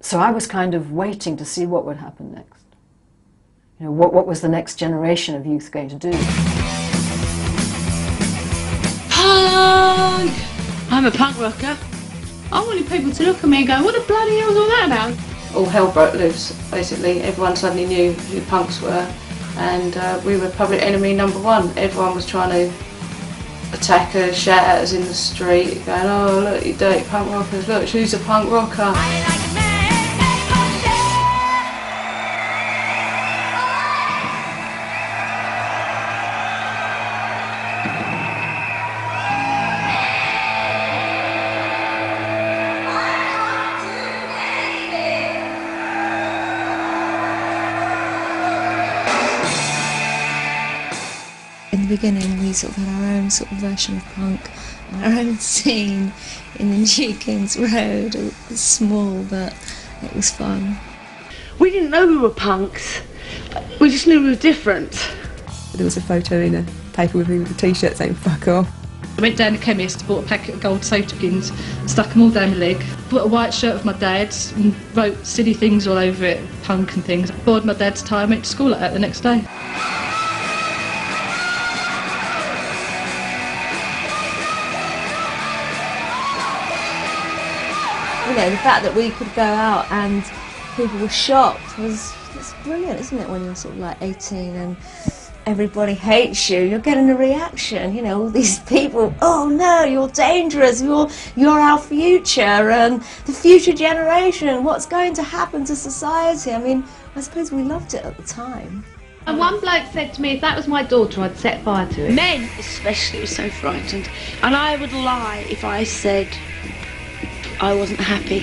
So I was kind of waiting to see what would happen next. You know, what was the next generation of youth going to do? Punk! I'm a punk rocker. I wanted people to look at me and go, what the bloody hell is all that about? All hell broke loose, basically. Everyone suddenly knew who punks were, and we were public enemy #1. Everyone was trying to attack us, shout at us in the street, going, oh look, you dirty punk rockers, look, she's a punk rocker. In the beginning, we sort of had our own sort of version of punk, our own scene in the New King's Road. It was small, but it was fun. We didn't know we were punks. We just knew we were different. There was a photo in a paper with me with a t-shirt saying "fuck off." I went down to the chemist, bought a packet of gold soda tins, stuck them all down my leg, put a white shirt of my dad's and wrote silly things all over it, punk and things. Bored my dad's tie and went to school like that the next day. You know, the fact that we could go out and people were shocked was brilliant, isn't it, when you're sort of like 18 and everybody hates you, you're getting a reaction, you know, all these people, oh no, you're dangerous, you're our future and the future generation, what's going to happen to society? I mean, I suppose we loved it at the time. And one bloke said to me, if that was my daughter, I'd set fire to it. Men especially were so frightened, and I would lie if I said I wasn't happy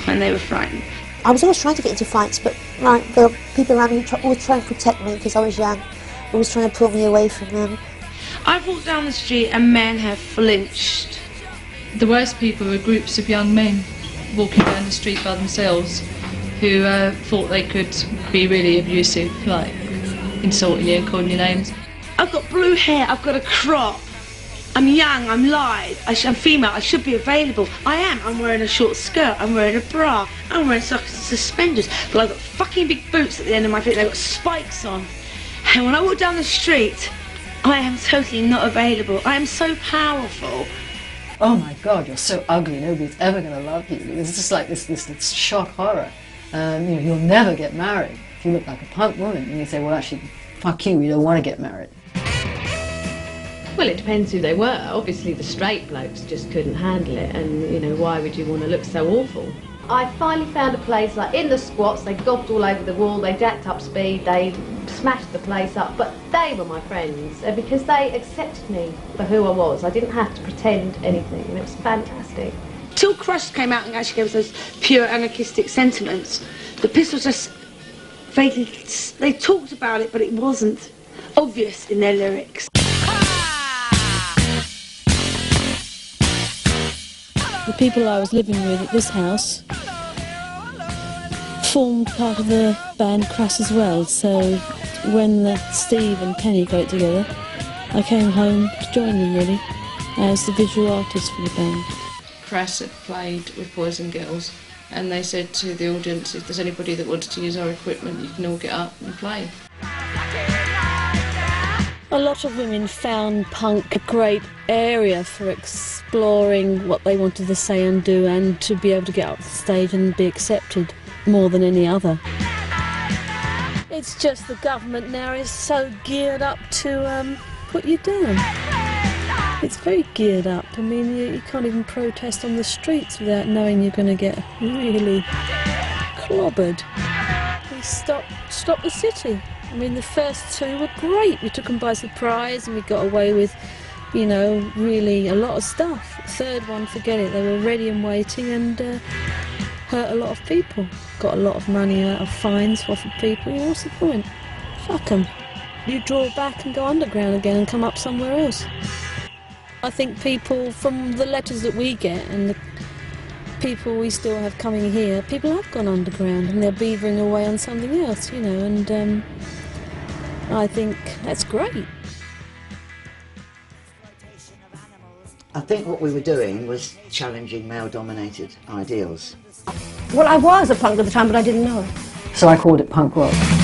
when they were frightened. I was always trying to get into fights, but the people around me always trying to protect me because I was young. Always trying to pull me away from them. I've walked down the street and men have flinched. The worst people were groups of young men walking down the street by themselves who thought they could be really abusive, like insulting you and calling you names. I've got blue hair, I've got a crop. I'm young, I'm live, I'm female, I should be available. I am. I'm wearing a short skirt, I'm wearing a bra, I'm wearing socks and suspenders, but I've got fucking big boots at the end of my feet, they've got spikes on. And when I walk down the street, I am totally not available. I am so powerful. Oh my God, you're so ugly, nobody's ever going to love you. It's just like this shock horror. You know, you'll never get married if you look like a punk woman. And you say, well, actually, fuck you, you don't want to get married. Well, it depends who they were. Obviously, the straight blokes just couldn't handle it, and, you know, why would you want to look so awful? I finally found a place, like in the squats, they gobbed all over the wall, they jacked up speed, they smashed the place up, but they were my friends, because they accepted me for who I was. I didn't have to pretend anything, and it was fantastic. Till Crass came out and actually gave us those pure anarchistic sentiments, the Pistols just vaguely, they talked about it, but it wasn't obvious in their lyrics. The people I was living with at this house formed part of the band Crass as well, so when Steve and Penny got together, I came home to join them really, as the visual artist for the band. Crass had played with Boys and Girls, and they said to the audience, if there's anybody that wanted to use our equipment, you can all get up and play. A lot of women found punk a great area for exploring what they wanted to say and do, and to be able to get up the stage and be accepted more than any other. It's just the government now is so geared up to put you down. It's very geared up. I mean, you can't even protest on the streets without knowing you're going to get really clobbered. They stopped the city. I mean, the first two were great. We took them by surprise and we got away with, you know, really a lot of stuff. The third one, forget it. They were ready and waiting and hurt a lot of people. Got a lot of money out of fines off of people. You know, what's the point? Fuck them. You draw back and go underground again and come up somewhere else. I think people, from the letters that we get and the people we still have coming here, people have gone underground and they're beavering away on something else, you know, and I think that's great. I think what we were doing was challenging male-dominated ideals. Well, I was a punk at the time, but I didn't know it. So I called it punk rock.